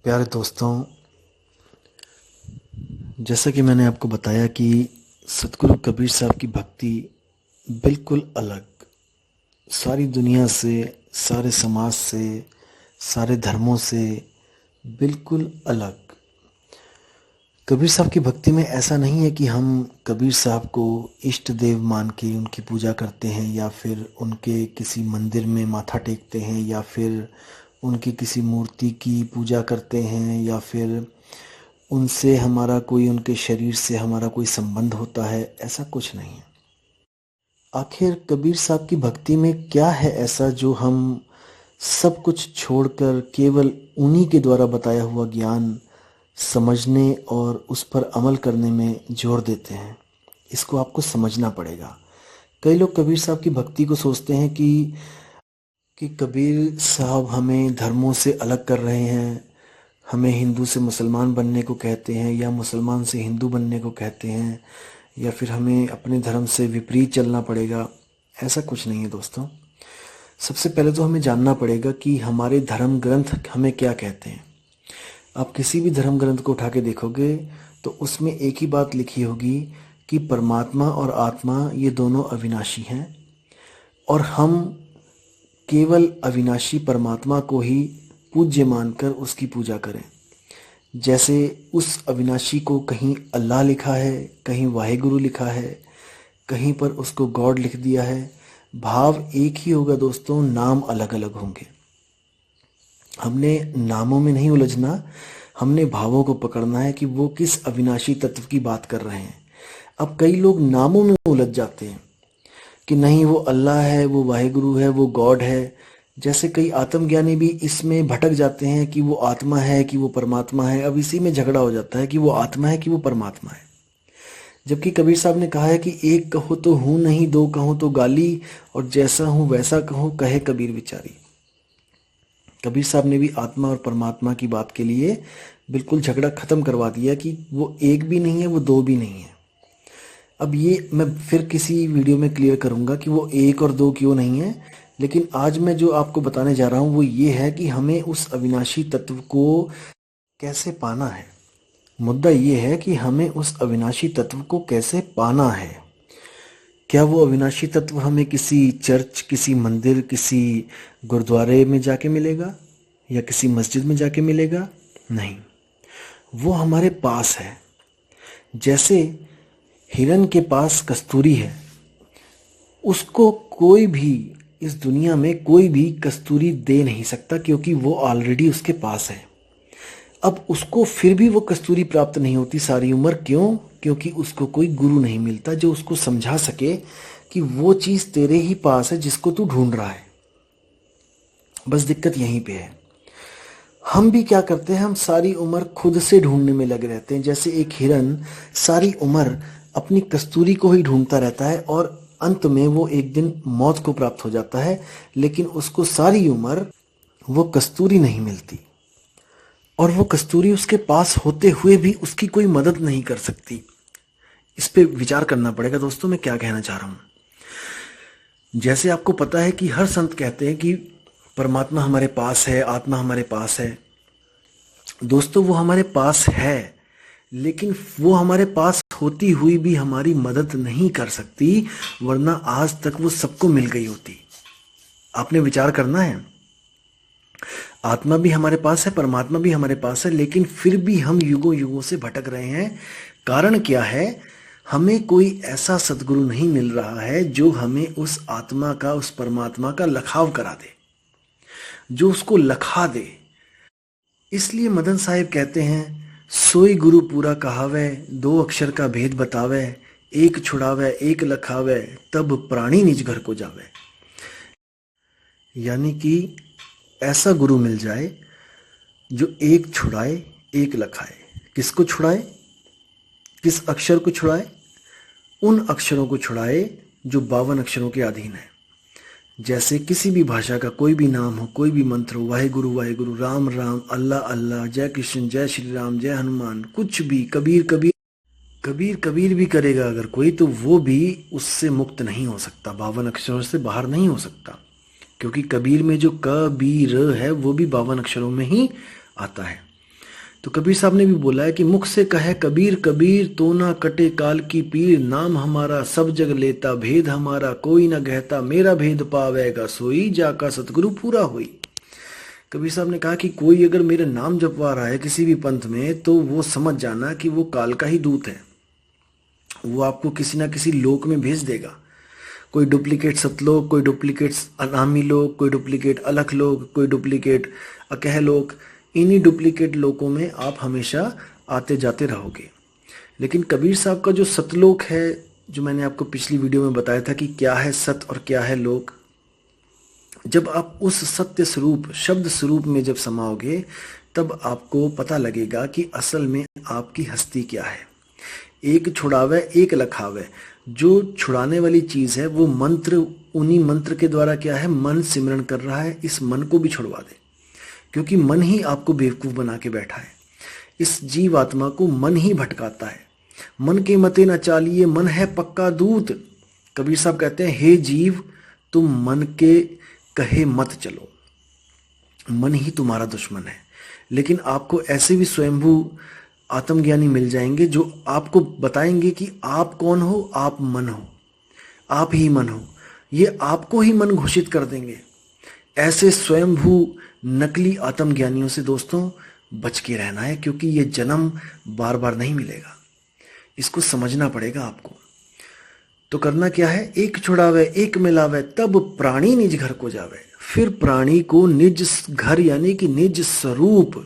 प्यारे दोस्तों, जैसा कि मैंने आपको बताया कि सतगुरु कबीर साहब की भक्ति बिल्कुल अलग, सारी दुनिया से, सारे समाज से, सारे धर्मों से बिल्कुल अलग। कबीर साहब की भक्ति में ऐसा नहीं है कि हम कबीर साहब को इष्ट देव मान के उनकी पूजा करते हैं या फिर उनके किसी मंदिर में माथा टेकते हैं या फिर उनकी किसी मूर्ति की पूजा करते हैं या फिर उनसे हमारा कोई, उनके शरीर से हमारा कोई संबंध होता है। ऐसा कुछ नहीं है। आखिर कबीर साहब की भक्ति में क्या है ऐसा जो हम सब कुछ छोड़कर केवल उन्हीं के द्वारा बताया हुआ ज्ञान समझने और उस पर अमल करने में जोर देते हैं। इसको आपको समझना पड़ेगा। कई लोग कबीर साहब की भक्ति को सोचते हैं कि कबीर साहब हमें धर्मों से अलग कर रहे हैं, हमें हिंदू से मुसलमान बनने को कहते हैं या मुसलमान से हिंदू बनने को कहते हैं या फिर हमें अपने धर्म से विपरीत चलना पड़ेगा। ऐसा कुछ नहीं है दोस्तों। सबसे पहले तो हमें जानना पड़ेगा कि हमारे धर्म ग्रंथ हमें क्या कहते हैं। आप किसी भी धर्म ग्रंथ को उठा के देखोगे तो उसमें एक ही बात लिखी होगी कि परमात्मा और आत्मा ये दोनों अविनाशी हैं और हम केवल अविनाशी परमात्मा को ही पूज्य मानकर उसकी पूजा करें। जैसे उस अविनाशी को कहीं अल्लाह लिखा है, कहीं वाहेगुरु लिखा है, कहीं पर उसको गॉड लिख दिया है। भाव एक ही होगा दोस्तों, नाम अलग अलग होंगे। हमने नामों में नहीं उलझना, हमने भावों को पकड़ना है कि वो किस अविनाशी तत्व की बात कर रहे हैं। अब कई लोग नामों में उलझ जाते हैं कि नहीं वो अल्लाह है, वो वाहेगुरु है, वो गॉड है। जैसे कई आत्मज्ञानी भी इसमें भटक जाते हैं कि वो आत्मा है कि वो परमात्मा है। अब इसी में झगड़ा हो जाता है कि वो आत्मा है कि वो परमात्मा है। जबकि कबीर साहब ने कहा है कि एक कहो तो हूं नहीं, दो कहो तो गाली, और जैसा हूं वैसा कहो कहे कबीर विचारी। कबीर साहब ने भी आत्मा और परमात्मा की बात के लिए बिल्कुल झगड़ा खत्म करवा दिया कि वो एक भी नहीं है, वो दो भी नहीं है। अब ये मैं फिर किसी वीडियो में क्लियर करूंगा कि वो एक और दो क्यों नहीं है, लेकिन आज मैं जो आपको बताने जा रहा हूं वो ये है कि हमें उस अविनाशी तत्व को कैसे पाना है। मुद्दा ये है कि हमें उस अविनाशी तत्व को कैसे पाना है। क्या वो अविनाशी तत्व हमें किसी चर्च, किसी मंदिर, किसी गुरुद्वारे में जाके मिलेगा या किसी मस्जिद में जाके मिलेगा? नहीं, वो हमारे पास है। जैसे हिरन के पास कस्तूरी है, उसको कोई भी इस दुनिया में कोई भी कस्तूरी दे नहीं सकता क्योंकि वो ऑलरेडी उसके पास है। अब उसको फिर भी वो कस्तूरी प्राप्त नहीं होती सारी उम्र। क्यों? क्योंकि उसको कोई गुरु नहीं मिलता जो उसको समझा सके कि वो चीज तेरे ही पास है जिसको तू ढूंढ रहा है। बस दिक्कत यहीं पे है। हम भी क्या करते हैं, हम सारी उम्र खुद से ढूंढने में लगे रहते हैं। जैसे एक हिरन सारी उम्र अपनी कस्तूरी को ही ढूंढता रहता है और अंत में वो एक दिन मौत को प्राप्त हो जाता है, लेकिन उसको सारी उम्र वो कस्तूरी नहीं मिलती और वो कस्तूरी उसके पास होते हुए भी उसकी कोई मदद नहीं कर सकती। इस पे विचार करना पड़ेगा दोस्तों, मैं क्या कहना चाह रहा हूं। जैसे आपको पता है कि हर संत कहते हैं कि परमात्मा हमारे पास है, आत्मा हमारे पास है। दोस्तों वो हमारे पास है, लेकिन वो हमारे पास होती हुई भी हमारी मदद नहीं कर सकती, वरना आज तक वो सबको मिल गई होती। आपने विचार करना है। आत्मा भी हमारे पास है, परमात्मा भी हमारे पास है, लेकिन फिर भी हम युगों युगों से भटक रहे हैं। कारण क्या है? हमें कोई ऐसा सदगुरु नहीं मिल रहा है जो हमें उस आत्मा का, उस परमात्मा का लखाव करा दे, जो उसको लखा दे। इसलिए मदन साहिब कहते हैं, सोई गुरु पूरा कहावे, दो अक्षर का भेद बतावे, एक छुड़ावे एक लखावे, तब प्राणी निज घर को जावे। यानी कि ऐसा गुरु मिल जाए जो एक छुड़ाए एक लखाए। किसको छुड़ाए? किस अक्षर को छुड़ाए? उन अक्षरों को छुड़ाए जो 52 अक्षरों के अधीन है। जैसे किसी भी भाषा का कोई भी नाम हो, कोई भी मंत्र हो, वाहेगुरु वाहेगुरु, राम राम, अल्लाह अल्लाह, जय कृष्ण, जय श्री राम, जय हनुमान, कुछ भी, कबीर कबीर, कबीर कबीर भी करेगा अगर कोई, तो वो भी उससे मुक्त नहीं हो सकता, 52 अक्षरों से बाहर नहीं हो सकता। क्योंकि कबीर में जो क बी र है वो भी 52 अक्षरों में ही आता है। तो कबीर साहब ने भी बोला है कि मुख से कहे कबीर कबीर तो ना कटे काल की पीर, नाम हमारा सब जग लेता भेद हमारा कोई ना गहता, मेरा भेद पावेगा सोई जाका सतगुरु पूरा होई। कबीर साहब ने कहा कि कोई अगर मेरा नाम जपवा रहा है किसी भी पंथ में तो वो समझ जाना कि वो काल का ही दूत है। वो आपको किसी ना किसी लोक में भेज देगा, कोई डुप्लीकेट सतलोक, कोई डुप्लीकेट अनामी लोक, कोई डुप्लीकेट अलख लोक, कोई डुप्लीकेट अकह लोक। इन्हीं डुप्लीकेट लोकों में आप हमेशा आते जाते रहोगे। लेकिन कबीर साहब का जो सतलोक है, जो मैंने आपको पिछली वीडियो में बताया था कि क्या है सत और क्या है लोक, जब आप उस सत्य स्वरूप शब्द स्वरूप में जब समाओगे तब आपको पता लगेगा कि असल में आपकी हस्ती क्या है। एक छुड़ावे एक लखावे, जो छुड़ाने वाली चीज है वो मंत्र, उन्हीं मंत्र के द्वारा क्या है मन सिमरण कर रहा है, इस मन को भी छुड़वा दे, क्योंकि मन ही आपको बेवकूफ बना के बैठा है। इस जीव आत्मा को मन ही भटकाता है। मन के मते न चालिए मन है पक्का दूत। कबीर साहब कहते हैं हे जीव तुम मन के कहे मत चलो, मन ही तुम्हारा दुश्मन है। लेकिन आपको ऐसे भी स्वयंभू आत्मज्ञानी मिल जाएंगे जो आपको बताएंगे कि आप कौन हो, आप मन हो, आप ही मन हो, ये आपको ही मन घोषित कर देंगे। ऐसे स्वयंभू नकली आत्मज्ञानियों से दोस्तों बच के रहना है, क्योंकि ये जन्म बार बार नहीं मिलेगा। इसको समझना पड़ेगा आपको। तो करना क्या है, एक छुड़ावे एक मिलावे तब प्राणी निज घर को जावे। फिर प्राणी को निज घर यानी कि निज स्वरूप,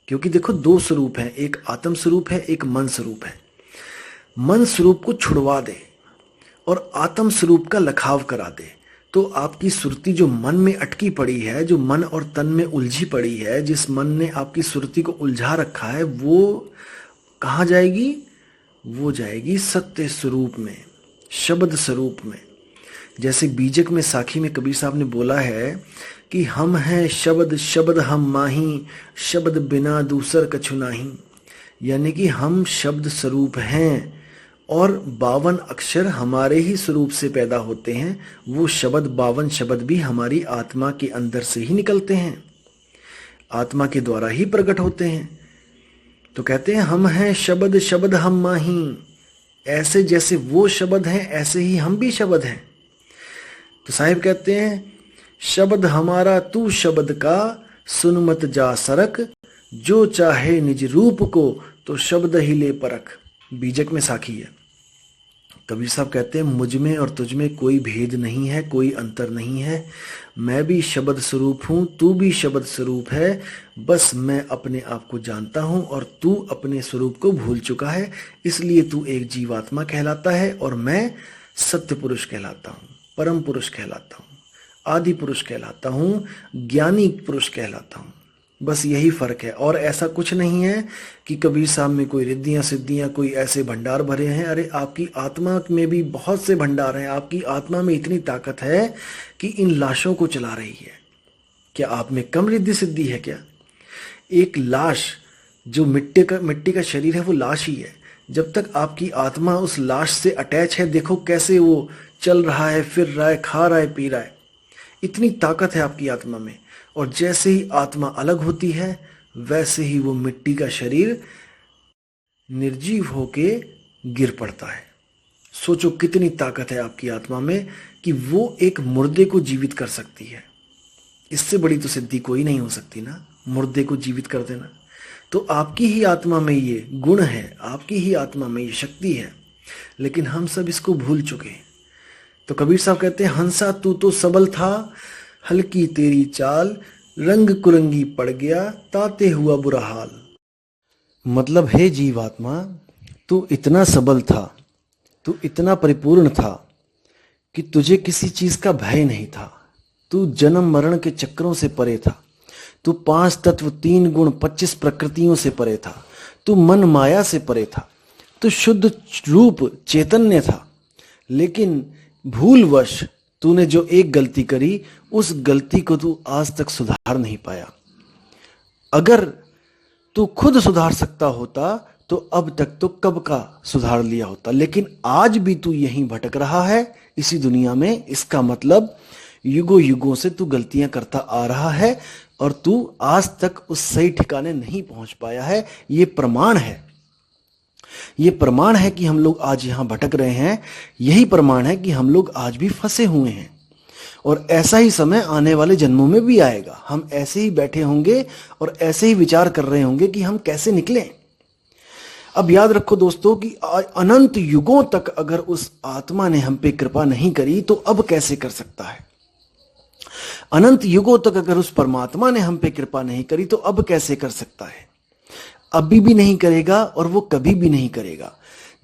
क्योंकि देखो दो स्वरूप हैं, एक आत्म स्वरूप है, एक मन स्वरूप है। मन स्वरूप को छुड़वा दे और आत्म स्वरूप का लखाव करा दे, तो आपकी सुरती जो मन में अटकी पड़ी है, जो मन और तन में उलझी पड़ी है, जिस मन ने आपकी सुरती को उलझा रखा है, वो कहाँ जाएगी? वो जाएगी सत्य स्वरूप में, शब्द स्वरूप में। जैसे बीजक में साखी में कबीर साहब ने बोला है कि हम हैं शब्द शब्द हम माही, शब्द बिना दूसर कछु नाही। यानी कि हम शब्द स्वरूप हैं और 52 अक्षर हमारे ही स्वरूप से पैदा होते हैं। वो शब्द 52 शब्द भी हमारी आत्मा के अंदर से ही निकलते हैं, आत्मा के द्वारा ही प्रकट होते हैं। तो कहते हैं हम हैं शब्द शब्द हम माही, ऐसे जैसे वो शब्द हैं ऐसे ही हम भी शब्द हैं। तो साहिब कहते हैं शब्द हमारा तू शब्द का, सुन मत जा सरक, जो चाहे निज रूप को तो शब्द ही ले परख। बीजक में साखी है। कबीर साहब कहते हैं मुझ में और तुझ में कोई भेद नहीं है, कोई अंतर नहीं है। मैं भी शब्द स्वरूप हूँ, तू भी शब्द स्वरूप है। बस मैं अपने आप को जानता हूँ और तू अपने स्वरूप को भूल चुका है, इसलिए तू एक जीवात्मा कहलाता है और मैं सत्य पुरुष कहलाता हूँ, परम पुरुष कहलाता हूँ, आदि पुरुष कहलाता हूँ, ज्ञानी पुरुष कहलाता हूँ। बस यही फर्क है। और ऐसा कुछ नहीं है कि कबीर साहब में कोई रिद्धियाँ सिद्धियाँ कोई ऐसे भंडार भरे हैं। अरे आपकी आत्मा में भी बहुत से भंडार हैं। आपकी आत्मा में इतनी ताकत है कि इन लाशों को चला रही है। क्या आप में कम रिद्धि सिद्धि है क्या? एक लाश जो मिट्टी का शरीर है वो लाश ही है। जब तक आपकी आत्मा उस लाश से अटैच है, देखो कैसे वो चल रहा है, फिर रहा है, खा रहा है, पी रहा है। इतनी ताकत है आपकी आत्मा में। और जैसे ही आत्मा अलग होती है वैसे ही वो मिट्टी का शरीर निर्जीव होके गिर पड़ता है। सोचो कितनी ताकत है आपकी आत्मा में कि वो एक मुर्दे को जीवित कर सकती है। इससे बड़ी तो सिद्धि कोई नहीं हो सकती ना, मुर्दे को जीवित कर देना। तो आपकी ही आत्मा में ये गुण है, आपकी ही आत्मा में ये शक्ति है, लेकिन हम सब इसको भूल चुके हैं। तो कबीर साहब कहते हैं हंसा तू तो सबल था, हल्की तेरी चाल, रंग कुरंगी पड़ गया, ताते हुआ बुरा हाल। मतलब हे जीवात्मा, तू इतना सबल था, तू इतना परिपूर्ण था कि तुझे किसी चीज का भय नहीं था। तू जन्म मरण के चक्रों से परे था। तू 5 तत्व 3 गुण 25 प्रकृतियों से परे था। तू मन माया से परे था। तू शुद्ध रूप चैतन्य था। लेकिन भूलवश तूने जो एक गलती करी, उस गलती को तू आज तक सुधार नहीं पाया। अगर तू खुद सुधार सकता होता तो अब तक तो कब का सुधार लिया होता। लेकिन आज भी तू यहीं भटक रहा है इसी दुनिया में। इसका मतलब युगों युगों से तू गलतियां करता आ रहा है और तू आज तक उस सही ठिकाने नहीं पहुंच पाया है। ये प्रमाण है, ये प्रमाण है कि हम लोग आज यहां भटक रहे हैं। यही प्रमाण है कि हम लोग आज भी फंसे हुए हैं और ऐसा ही समय आने वाले जन्मों में भी आएगा। हम ऐसे ही बैठे होंगे और ऐसे ही विचार कर रहे होंगे कि हम कैसे निकलें। अब याद रखो दोस्तों कि अनंत युगों तक अगर उस आत्मा ने हम पे कृपा नहीं करी तो अब कैसे कर सकता है। अनंत युगों तक अगर उस परमात्मा ने हम पे कृपा नहीं करी तो अब कैसे कर सकता है। अभी भी नहीं करेगा और वो कभी भी नहीं करेगा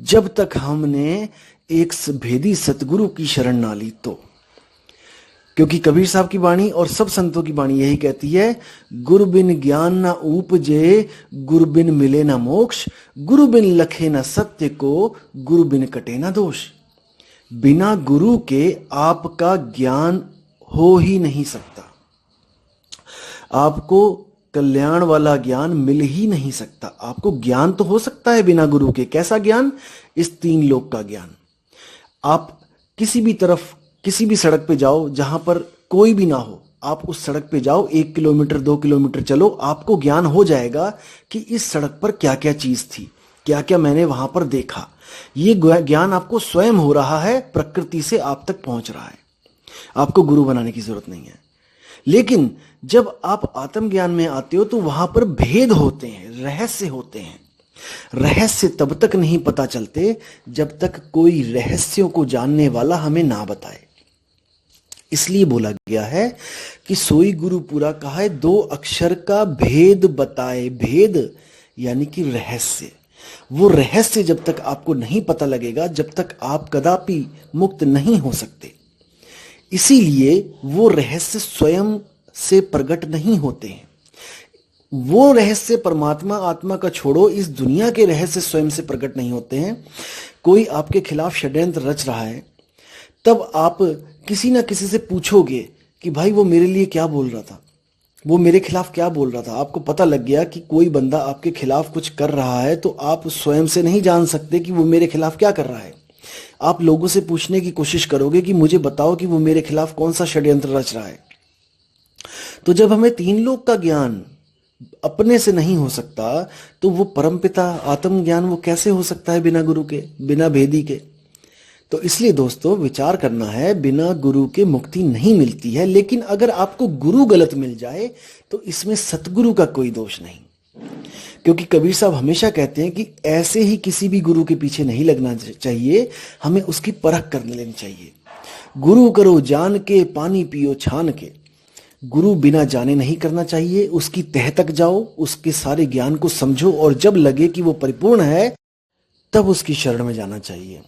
जब तक हमने एक भेदी सतगुरु की शरण ना ली तो। क्योंकि कबीर साहब की वाणी और सब संतों की वाणी यही कहती है, गुरु बिन ज्ञान ना उपजे, गुरु बिन मिले ना मोक्ष, गुरु बिन लखे ना सत्य को, गुरु बिन कटे ना दोष। बिना गुरु के आपका ज्ञान हो ही नहीं सकता, आपको कल्याण वाला ज्ञान मिल ही नहीं सकता। आपको ज्ञान तो हो सकता है बिना गुरु के। कैसा ज्ञान? इस तीन लोक का ज्ञान। आप किसी भी तरफ, किसी भी सड़क पे जाओ जहां पर कोई भी ना हो, आप उस सड़क पे जाओ, 1 किलोमीटर 2 किलोमीटर चलो, आपको ज्ञान हो जाएगा कि इस सड़क पर क्या क्या चीज थी, क्या क्या मैंने वहां पर देखा। ये ज्ञान आपको स्वयं हो रहा है, प्रकृति से आप तक पहुंच रहा है। आपको गुरु बनाने की जरूरत नहीं है। लेकिन जब आप आत्मज्ञान में आते हो तो वहां पर भेद होते हैं, रहस्य होते हैं। रहस्य तब तक नहीं पता चलते जब तक कोई रहस्यों को जानने वाला हमें ना बताए। इसलिए बोला गया है कि सोई गुरु पूरा कहा है, 2 अक्षर का भेद बताए। भेद यानी कि रहस्य। वो रहस्य जब तक आपको नहीं पता लगेगा, जब तक आप कदापि मुक्त नहीं हो सकते। इसीलिए वो रहस्य स्वयं से प्रकट नहीं होते हैं। वो रहस्य परमात्मा आत्मा का छोड़ो, इस दुनिया के रहस्य स्वयं से प्रकट नहीं होते हैं। कोई आपके खिलाफ षड्यंत्र रच रहा है, तब आप किसी ना किसी से पूछोगे कि भाई वो मेरे लिए क्या बोल रहा था, वो मेरे खिलाफ क्या बोल रहा था। आपको पता लग गया कि कोई बंदा आपके खिलाफ कुछ कर रहा है, तो आप स्वयं से नहीं जान सकते कि वो मेरे खिलाफ क्या कर रहा है। आप लोगों से पूछने की कोशिश करोगे कि मुझे बताओ कि वो मेरे खिलाफ कौन सा षड्यंत्र रच रहा है। तो जब हमें 3 लोक का ज्ञान अपने से नहीं हो सकता, तो वो परमपिता आत्मज्ञान वो कैसे हो सकता है बिना गुरु के, बिना भेदी के। तो इसलिए दोस्तों विचार करना है, बिना गुरु के मुक्ति नहीं मिलती है। लेकिन अगर आपको गुरु गलत मिल जाए तो इसमें सतगुरु का कोई दोष नहीं। क्योंकि कबीर साहब हमेशा कहते हैं कि ऐसे ही किसी भी गुरु के पीछे नहीं लगना चाहिए, हमें उसकी परख कर लेनी चाहिए। गुरु करो जान के, पानी पियो छान के। गुरु बिना जाने नहीं करना चाहिए, उसकी तह तक जाओ, उसके सारे ज्ञान को समझो और जब लगे कि वो परिपूर्ण है तब उसकी शरण में जाना चाहिए।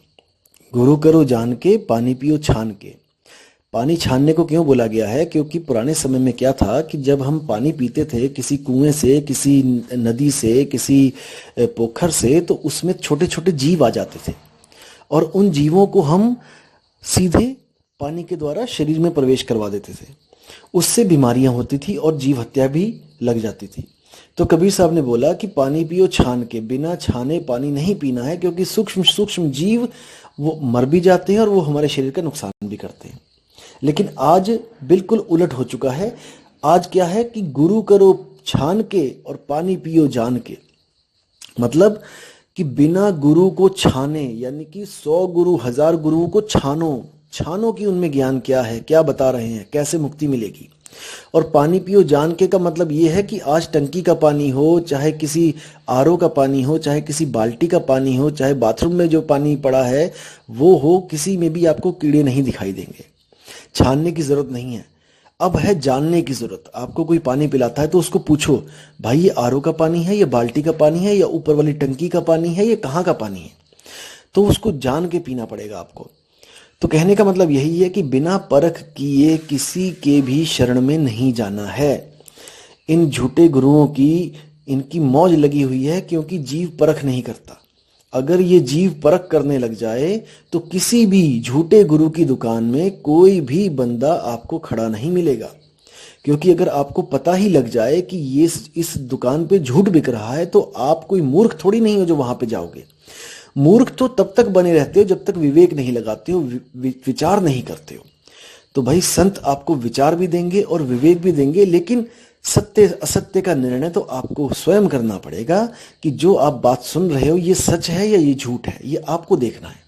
गुरु करो जान के, पानी पियो छान के। पानी छानने को क्यों बोला गया है? क्योंकि पुराने समय में क्या था कि जब हम पानी पीते थे किसी कुएं से, किसी नदी से, किसी पोखर से, तो उसमें छोटे छोटे जीव आ जाते थे और उन जीवों को हम सीधे पानी के द्वारा शरीर में प्रवेश करवा देते थे। उससे बीमारियां होती थी और जीव हत्या भी लग जाती थी। तो कबीर साहब ने बोला कि पानी पियो छान के, बिना छाने पानी नहीं पीना है, क्योंकि सूक्ष्म सूक्ष्म जीव वो मर भी जाते हैं और वो हमारे शरीर का नुकसान भी करते हैं। लेकिन आज बिल्कुल उलट हो चुका है। आज क्या है कि गुरु करो छान के और पानी पियो जान के। मतलब कि बिना गुरु को छाने, यानी कि 100 गुरु 1000 गुरुओं को छानो कि उनमें ज्ञान क्या है, क्या बता रहे हैं, कैसे मुक्ति मिलेगी। और पानी पियो जान के का मतलब ये है कि आज टंकी का पानी हो, चाहे किसी आरओ का पानी हो, चाहे किसी बाल्टी का पानी हो, चाहे बाथरूम में जो पानी पड़ा है वो हो, किसी में भी आपको कीड़े नहीं दिखाई देंगे। छानने की जरूरत नहीं है, अब है जानने की जरूरत। आपको कोई पानी पिलाता है तो उसको पूछो, भाई ये आरओ का पानी है, ये बाल्टी का पानी है, या ऊपर वाली टंकी का पानी है, ये कहाँ का पानी है। तो उसको जान के पीना पड़ेगा आपको। तो कहने का मतलब यही है कि बिना परख किए किसी के भी शरण में नहीं जाना है। इन झूठे गुरुओं की इनकी मौज लगी हुई है, क्योंकि जीव परख नहीं करता। अगर ये जीव परख करने लग जाए तो किसी भी झूठे गुरु की दुकान में कोई भी बंदा आपको खड़ा नहीं मिलेगा। क्योंकि अगर आपको पता ही लग जाए कि ये इस दुकान पे झूठ बिक रहा है, तो आप कोई मूर्ख थोड़ी नहीं हो जो वहां पे जाओगे। मूर्ख तो तब तक बने रहते हो जब तक विवेक नहीं लगाते हो, विचार नहीं करते हो। तो भाई संत आपको विचार भी देंगे और विवेक भी देंगे, लेकिन सत्य असत्य का निर्णय तो आपको स्वयं करना पड़ेगा कि जो आप बात सुन रहे हो ये सच है या ये झूठ है, ये आपको देखना है।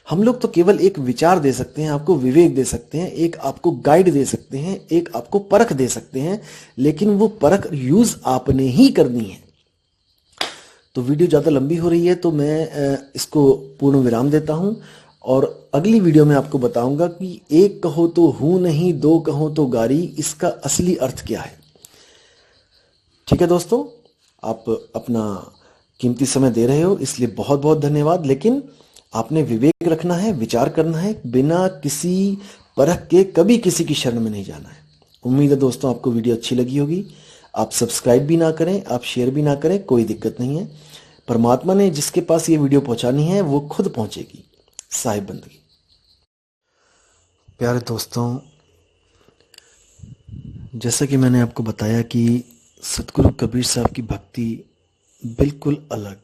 हम लोग तो केवल एक विचार दे सकते हैं, आपको विवेक दे सकते हैं, एक आपको गाइड दे सकते हैं, एक आपको परख दे सकते हैं, लेकिन वो परख यूज आपने ही करनी है। तो वीडियो ज़्यादा लंबी हो रही है तो मैं इसको पूर्ण विराम देता हूं और अगली वीडियो में आपको बताऊंगा कि एक कहो तो हूं नहीं, दो कहो तो गारी, इसका असली अर्थ क्या है। ठीक है दोस्तों, आप अपना कीमती समय दे रहे हो इसलिए बहुत बहुत धन्यवाद। लेकिन आपने विवेक रखना है, विचार करना है, बिना किसी परख के कभी किसी की शरण में नहीं जाना है। उम्मीद है दोस्तों आपको वीडियो अच्छी लगी होगी। आप सब्सक्राइब भी ना करें, आप शेयर भी ना करें, कोई दिक्कत नहीं है। परमात्मा ने जिसके पास ये वीडियो पहुंचानी है वो खुद पहुंचेगी। साहिब बंदगी। प्यारे दोस्तों, जैसा कि मैंने आपको बताया कि सतगुरु कबीर साहब की भक्ति बिल्कुल अलग,